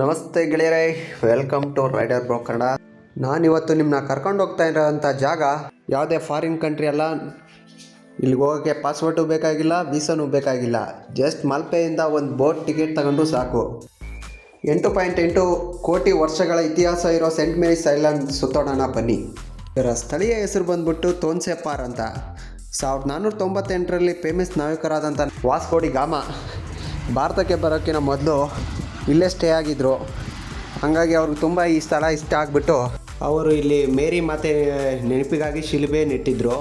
ನಮಸ್ತೆ ಗೆಳೆಯರೇ, welcome to Rider Bro Kannada. ನಾನಿವತ್ತು ನಿಮ್ಮನ್ನ ಕರ್ಕೊಂಡು ಹೋಗ್ತಾ ಇರೋಂಥ ಜಾಗ ಯಾವುದೇ ಫಾರಿನ್ ಕಂಟ್ರಿ ಅಲ್ಲ. ಇಲ್ಲಿಗೆ ಹೋಗೋಕ್ಕೆ ಪಾಸ್ಪೋರ್ಟು ಬೇಕಾಗಿಲ್ಲ, ವೀಸಾನೂ ಬೇಕಾಗಿಲ್ಲ. ಜಸ್ಟ್ ಮಲ್ಪೆಯಿಂದ ಒಂದು ಬೋಟ್ ಟಿಕೆಟ್ ತಗೊಂಡು ಸಾಕು. 8.8 ಕೋಟಿ ವರ್ಷಗಳ ಇತಿಹಾಸ ಇರೋ ಸೆಂಟ್ ಮೇರಿಸ್ ಐಲ್ಯಾಂಡ್ ಸುತ್ತೋಣ ಬನ್ನಿ. ಇದರ ಸ್ಥಳೀಯ ಹೆಸರು ಬಂದ್ಬಿಟ್ಟು ತೋನ್ಸೆಪಾರ್ ಅಂತ. 1498ರಲ್ಲಿ ಫೇಮಸ್ ನಾವಿಕರಾದಂಥ ವಾಸ್ಕೋ ಡಿ ಗಾಮ ಭಾರತಕ್ಕೆ ಬರೋಕ್ಕಿಂತ ಮೊದಲು ಇಲ್ಲೇ ಸ್ಟೇ ಆಗಿದ್ದರು. ಹಾಗಾಗಿ ಅವ್ರಿಗೆ ತುಂಬ ಈ ಸ್ಥಳ ಇಷ್ಟ ಆಗಿಬಿಟ್ಟು ಅವರು ಇಲ್ಲಿ ಮೇರಿ ಮಾತೆ ನೆನಪಿಗಾಗಿ ಶಿಲುಬೆ ನೆಟ್ಟಿದ್ರು.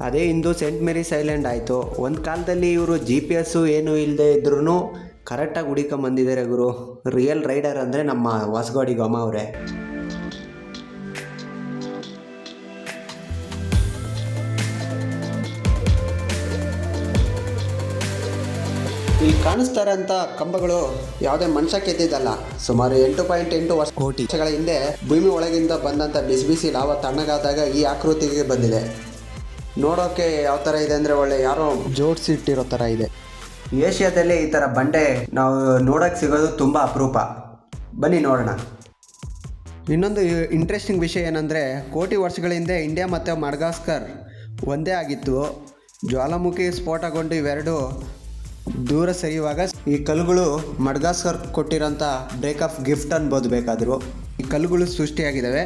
ಅದೇ ಇಂದು ಸೆಂಟ್ ಮೇರಿಸ್ ಐಲ್ಯಾಂಡ್ ಆಯಿತು. ಒಂದು ಕಾಲದಲ್ಲಿ ಇವರು GPS ಏನೂ ಇಲ್ಲದೆ ಇದ್ರೂ ಕರೆಕ್ಟಾಗಿ ಹುಡುಕೊಂಬಂದಿದ್ದಾರೆ ಗುರು. ರಿಯಲ್ ರೈಡರ್ ಅಂದರೆ ನಮ್ಮ ವಾಸ್ಕೋ ಡಿ ಗಾಮ ಅವರೇ. ಇಲ್ಲಿ ಕಾಣಿಸ್ತಾರೆ ಅಂತ ಕಂಬಗಳು ಯಾವುದೇ ಮನುಷ್ಯ ಕೆತ್ತಿದ್ದಲ್ಲ. ಸುಮಾರು 8.8 ಕೋಟಿ ವರ್ಷಗಳ ಹಿಂದೆ ಭೂಮಿ ಒಳಗಿಂದ ಬಂದಂಥ ಬಿಸಿ ಲಾವ ತಣ್ಣಗಾದಾಗ ಈ ಆಕೃತಿಗೆ ಬಂದಿದೆ. ನೋಡೋಕ್ಕೆ ಯಾವ ಥರ ಇದೆ ಅಂದರೆ ಒಳ್ಳೆ ಯಾರೋ ಜೋಡಿಸಿ ಇಟ್ಟಿರೋ ಥರ ಇದೆ. ಏಷ್ಯಾದಲ್ಲೇ ಈ ಥರ ಬಂಡೆ ನಾವು ನೋಡೋಕ್ಕೆ ಸಿಗೋದು ತುಂಬ ಅಪರೂಪ. ಬನ್ನಿ ನೋಡೋಣ. ಇನ್ನೊಂದು ಇಂಟ್ರೆಸ್ಟಿಂಗ್ ವಿಷಯ ಏನಂದರೆ, ಕೋಟಿ ವರ್ಷಗಳ ಹಿಂದೆ ಇಂಡಿಯಾ ಮತ್ತು ಮಡಗಾಸ್ಕರ್ ಒಂದೇ ಆಗಿತ್ತು. ಜ್ವಾಲಾಮುಖಿ ಸ್ಫೋಟಗೊಂಡು ಇವೆರಡು ದೂರ ಸರಿಯುವಾಗ ಈ ಕಲ್ಲುಗಳು ಮಡಗಾಸ್ಕರ್ ಕೊಟ್ಟಿರೋಂಥ ಬ್ರೇಕ್ ಆಫ್ ಗಿಫ್ಟ್ ಅನ್ಬೋದು. ಬೇಕಾದರೂ ಈ ಕಲ್ಲುಗಳು ಸೃಷ್ಟಿಯಾಗಿದ್ದಾವೆ.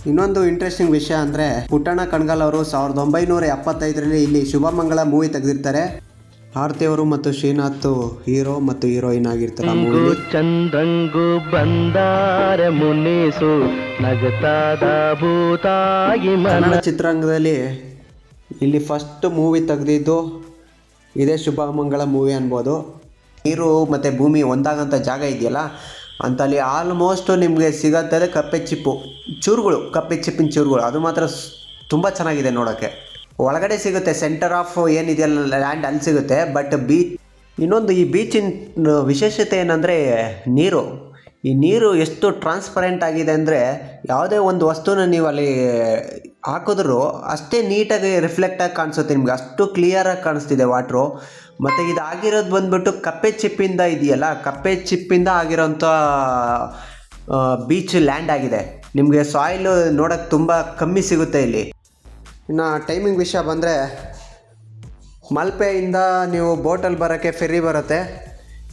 ಇನ್ನೊಂದು ಇಂಟ್ರೆಸ್ಟಿಂಗ್ ವಿಷಯ ಅಂದರೆ, ಪುಟ್ಟಣ್ಣ ಕಣಗಾಲ್ ಅವರು 1975ರಲ್ಲಿ ಇಲ್ಲಿ ಶುಭಮಂಗಳ ಮೂವಿ ತೆಗೆದಿರ್ತಾರೆ. ಆರತಿ ಅವರು ಮತ್ತು ಶ್ರೀನಾಥ್ ಹೀರೋ ಮತ್ತು ಹೀರೋಯಿನ್ ಆಗಿರ್ತಾರೆ. ಚಂದ್ರಂಗು ಬಂದಾರ ಮುನಿಸು ನಗತಾದ ಭೂತಾಗಿ ಕನ್ನಡ ಚಿತ್ರರಂಗದಲ್ಲಿ ಇಲ್ಲಿ ಫಸ್ಟ್ ಮೂವಿ ತೆಗೆದಿದ್ದು ಇದೇ ಶುಭಮಂಗಳ ಮೂವಿ ಅನ್ಬೋದು. ನೀರು ಮತ್ತು ಭೂಮಿ ಒಂದಾಗಂಥ ಜಾಗ ಇದೆಯಲ್ಲ ಅಂತಲ್ಲಿ ಆಲ್ಮೋಸ್ಟ್ ನಿಮಗೆ ಸಿಗತ್ತದೆ ಕಪ್ಪೆ ಚಿಪ್ಪಿನ ಚೂರುಗಳು. ಅದು ಮಾತ್ರ ತುಂಬ ಚೆನ್ನಾಗಿದೆ ನೋಡೋಕ್ಕೆ. ಒಳಗಡೆ ಸಿಗುತ್ತೆ, ಸೆಂಟರ್ ಆಫ್ ಏನಿದೆಯಲ್ಲ ಲ್ಯಾಂಡ್ ಅಲ್ಲಿ ಸಿಗುತ್ತೆ. ಬಟ್ ಇನ್ನೊಂದು ಈ ಬೀಚಿನ ವಿಶೇಷತೆ ಏನಂದರೆ ಈ ನೀರು ಎಷ್ಟು ಟ್ರಾನ್ಸ್ಪರೆಂಟ್ ಆಗಿದೆ ಅಂದರೆ, ಯಾವುದೇ ಒಂದು ವಸ್ತುನ ನೀವು ಅಲ್ಲಿ ಹಾಕಿದ್ರೂ ಅಷ್ಟೇ ನೀಟಾಗಿ ರಿಫ್ಲೆಕ್ಟಾಗಿ ಕಾಣಿಸುತ್ತೆ ನಿಮಗೆ. ಅಷ್ಟು ಕ್ಲಿಯರಾಗಿ ಕಾಣಿಸ್ತಿದೆ ವಾಟ್ರು. ಮತ್ತು ಇದು ಆಗಿರೋದು ಬಂದ್ಬಿಟ್ಟು ಕಪ್ಪೆ ಚಿಪ್ಪಿಂದ ಆಗಿರೋಂಥ ಬೀಚ್ ಲ್ಯಾಂಡ್ ಆಗಿದೆ. ನಿಮಗೆ ಸಾಯಿಲು ನೋಡೋಕ್ಕೆ ತುಂಬ ಕಮ್ಮಿ ಸಿಗುತ್ತೆ ಇಲ್ಲಿ. ಇನ್ನು ಟೈಮಿಂಗ್ ವಿಷಯ ಬಂದರೆ, ಮಲ್ಪೆಯಿಂದ ನೀವು ಬೋಟಲ್ಲಿ ಬರೋಕ್ಕೆ ಫೆರ್ರಿ ಬರುತ್ತೆ.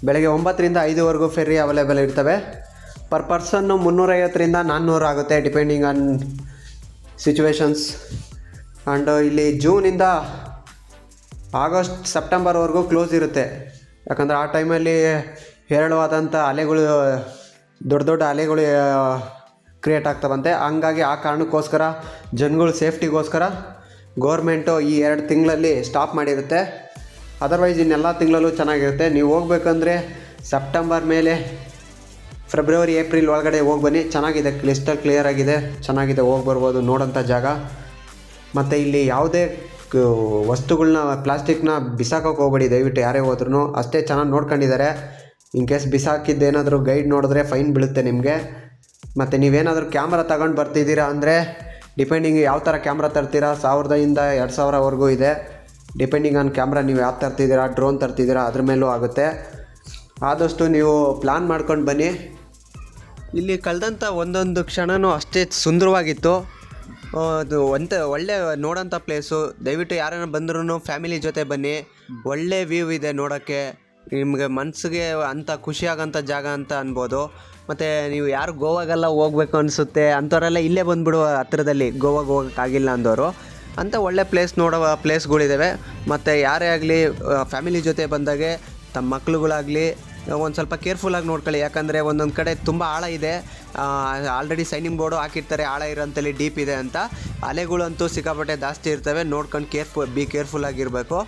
ಬೆಳಗ್ಗೆ 9ರಿಂದ 5ವರೆಗೂ ಫೆರ್ರಿ ಅವೈಲೇಬಲ್ ಇರ್ತವೆ. ಪರ್ ಪರ್ಸನ್ನು 350ರಿಂದ 400 ಆಗುತ್ತೆ, ಡಿಪೆಂಡಿಂಗ್ ಆನ್ ಸಿಚುವೇಶನ್ಸ್. ಆ್ಯಂಡ್ ಇಲ್ಲಿ ಜೂನಿಂದ ಆಗಸ್ಟ್ ಸೆಪ್ಟೆಂಬರ್ವರೆಗೂ ಕ್ಲೋಸ್ ಇರುತ್ತೆ. ಯಾಕಂದರೆ ಆ ಟೈಮಲ್ಲಿ ಹೇರಳವಾದಂಥ ಅಲೆಗಳು, ದೊಡ್ಡ ಅಲೆಗಳು ಕ್ರಿಯೇಟ್ ಆಗ್ತವಂತೆ. ಹಂಗಾಗಿ ಆ ಕಾರಣಕ್ಕೋಸ್ಕರ ಜನಗಳ ಸೇಫ್ಟಿಗೋಸ್ಕರ ಗೋರ್ಮೆಂಟು ಈ 2 ತಿಂಗಳಲ್ಲಿ ಸ್ಟಾಪ್ ಮಾಡಿರುತ್ತೆ. ಅದರ್ವೈಸ್ ಇನ್ನೆಲ್ಲ ತಿಂಗಳಲ್ಲೂ ಚೆನ್ನಾಗಿರುತ್ತೆ. ನೀವು ಹೋಗ್ಬೇಕಂದ್ರೆ ಸೆಪ್ಟೆಂಬರ್ ಮೇಲೆ ಫೆಬ್ರವರಿ ಏಪ್ರಿಲ್ ಒಳಗಡೆ ಹೋಗಿ ಬನ್ನಿ. ಚೆನ್ನಾಗಿದೆ, ಕ್ಲಿಯರ್ ಆಗಿದೆ, ಚೆನ್ನಾಗಿದೆ, ಹೋಗಿ ಬರ್ಬೋದು ನೋಡೋಂಥ ಜಾಗ. ಮತ್ತು ಇಲ್ಲಿ ಯಾವುದೇ ವಸ್ತುಗಳನ್ನ ಪ್ಲಾಸ್ಟಿಕ್ನ ಬಿಸಾಕೋಕೆ ಹೋಗ್ಬೇಡಿ ದಯವಿಟ್ಟು, ಯಾರೇ ಹೋದ್ರೂ. ಅಷ್ಟೇ ಚೆನ್ನಾಗಿ ನೋಡ್ಕೊಂಡಿದ್ದಾರೆ. ಇನ್ ಕೇಸ್ ಬಿಸಾಕಿದ್ದೇನಾದರೂ ಗೈಡ್ ನೋಡಿದ್ರೆ ಫೈನ್ ಬೀಳುತ್ತೆ ನಿಮಗೆ. ಮತ್ತು ನೀವೇನಾದರೂ ಕ್ಯಾಮ್ರಾ ತಗೊಂಡು ಬರ್ತಿದ್ದೀರಾ ಅಂದರೆ, ಡಿಪೆಂಡಿಂಗ್ ಯಾವ ಥರ ಕ್ಯಾಮ್ರಾ ತರ್ತೀರಾ, 1000ರಿಂದ 2000ವರೆಗೂ ಇದೆ. ಡಿಪೆಂಡಿಂಗ್ ಆನ್ ಕ್ಯಾಮ್ರಾ ನೀವು ಯಾವ ತರ್ತಿದ್ದೀರಾ, ಡ್ರೋನ್ ತರ್ತಿದ್ದೀರಾ, ಅದ್ರ ಮೇಲೂ ಆಗುತ್ತೆ. ಆದಷ್ಟು ನೀವು ಪ್ಲ್ಯಾನ್ ಮಾಡ್ಕೊಂಡು ಬನ್ನಿ. ಇಲ್ಲಿ ಕಳೆದಂಥ ಒಂದೊಂದು ಕ್ಷಣವೂ ಅಷ್ಟೇ ಸುಂದರವಾಗಿತ್ತು. ಅದು ಒಳ್ಳೆ ನೋಡೋಂಥ ಪ್ಲೇಸು. ದಯವಿಟ್ಟು ಯಾರನ್ನ ಬಂದ್ರೂ ಫ್ಯಾಮಿಲಿ ಜೊತೆ ಬನ್ನಿ. ಒಳ್ಳೆ ವ್ಯೂ ಇದೆ ನೋಡೋಕ್ಕೆ. ನಿಮಗೆ ಮನಸ್ಸಿಗೆ ಅಂಥ ಖುಷಿಯಾಗೋಂಥ ಜಾಗ ಅಂತ ಅನ್ಬೋದು. ಮತ್ತು ನೀವು ಯಾರು ಗೋವಾಗೆಲ್ಲ ಹೋಗ್ಬೇಕು ಅನಿಸುತ್ತೆ ಅಂಥವರೆಲ್ಲ ಇಲ್ಲೇ ಬಂದುಬಿಡುವ ಹತ್ರದಲ್ಲಿ, ಗೋವಾಗೆ ಹೋಗೋಕ್ಕಾಗಿಲ್ಲ ಅಂದವರು ಅಂಥ ಒಳ್ಳೆ ನೋಡೋ ಪ್ಲೇಸ್ಗಳಿದ್ದಾವೆ. ಮತ್ತು ಯಾರೇ ಆಗಲಿ ಫ್ಯಾಮಿಲಿ ಜೊತೆ ಬಂದಾಗೆ ತಮ್ಮ ಮಕ್ಳುಗಳಾಗಲಿ ಒಂದು ಸ್ವಲ್ಪ ಕೇರ್ಫುಲ್ಲಾಗಿ ನೋಡ್ಕೊಳ್ಳಿ. ಯಾಕಂದರೆ ಒಂದೊಂದು ಕಡೆ ತುಂಬ ಆಳ ಇದೆ. ಆಲ್ರೆಡಿ ಸೈನಿಂಗ್ ಬೋರ್ಡು ಹಾಕಿರ್ತಾರೆ ಆಳ ಇರೋಂಥಲ್ಲಿ ಡೀಪ್ ಇದೆ ಅಂತ. ಅಲೆಗಳಂತೂ ಸಿಕ್ಕಾಪಟ್ಟೆ ಜಾಸ್ತಿ ಇರ್ತವೆ. ನೋಡ್ಕೊಂಡು ಬಿ ಕೇರ್ಫುಲ್ಲಾಗಿರಬೇಕು.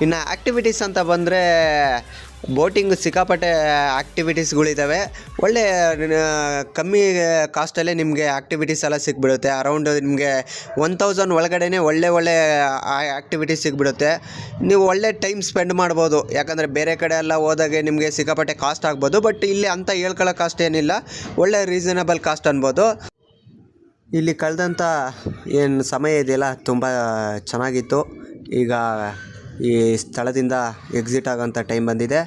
ಇನ್ನು ಆ್ಯಕ್ಟಿವಿಟೀಸ್ ಅಂತ ಬಂದರೆ, ಬೋಟಿಂಗ್ ಸಿಕ್ಕಾಪಟ್ಟೆ ಆ್ಯಕ್ಟಿವಿಟೀಸ್ಗಳಿದ್ದಾವೆ. ಒಳ್ಳೆ ಕಮ್ಮಿ ಕಾಸ್ಟಲ್ಲೇ ನಿಮಗೆ ಆ್ಯಕ್ಟಿವಿಟೀಸ್ ಎಲ್ಲ ಸಿಕ್ಬಿಡುತ್ತೆ. ಅರೌಂಡ್ ನಿಮಗೆ 1000 ಒಳಗಡೆ ಒಳ್ಳೆ ಆ್ಯಕ್ಟಿವಿಟೀಸ್ ಸಿಕ್ಬಿಡುತ್ತೆ. ನೀವು ಒಳ್ಳೆ ಟೈಮ್ ಸ್ಪೆಂಡ್ ಮಾಡ್ಬೋದು. ಯಾಕಂದರೆ ಬೇರೆ ಕಡೆ ಎಲ್ಲ ಹೋದಾಗೆ ನಿಮಗೆ ಸಿಕ್ಕಾಪಟ್ಟೆ ಕಾಸ್ಟ್ ಆಗ್ಬೋದು. ಬಟ್ ಇಲ್ಲಿ ಅಂತ ಹೇಳ್ಕೊಳ್ಳೋ ಕಾಸ್ಟ್ ಏನಿಲ್ಲ, ಒಳ್ಳೆ ರೀಸನಬಲ್ ಕಾಸ್ಟ್ ಅನ್ಬೋದು. ಇಲ್ಲಿ ಕಳೆದಂಥ ಏನು ಸಮಯ ಇದೆಯಲ್ಲ ತುಂಬ ಚೆನ್ನಾಗಿತ್ತು. ಈಗ ಈ ಸ್ಥಳದಿಂದ ಎಕ್ಸಿಟ್ ಆಗೋಂಥ ಟೈಮ್ ಬಂದಿದೆ.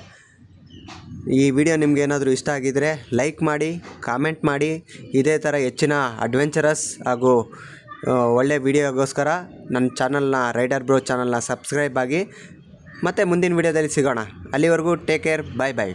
ಈ ವಿಡಿಯೋ ನಿಮ್ಗೆ ಏನಾದರೂ ಇಷ್ಟ ಆಗಿದರೆ ಲೈಕ್ ಮಾಡಿ, ಕಾಮೆಂಟ್ ಮಾಡಿ. ಇದೇ ಥರ ಹೆಚ್ಚಿನ ಅಡ್ವೆಂಚರಸ್ ಹಾಗೂ ಒಳ್ಳೆ ವಿಡಿಯೋಗೋಸ್ಕರ ನನ್ನ ಚಾನಲ್ನ ರೈಡರ್ ಬ್ರೋ ಚಾನಲ್ನ ಸಬ್ಸ್ಕ್ರೈಬ್ ಆಗಿ. ಮತ್ತು ಮುಂದಿನ ವಿಡಿಯೋದಲ್ಲಿ ಸಿಗೋಣ. ಅಲ್ಲಿವರೆಗೂ ಟೇಕ್ ಕೇರ್, ಬಾಯ್ ಬಾಯ್.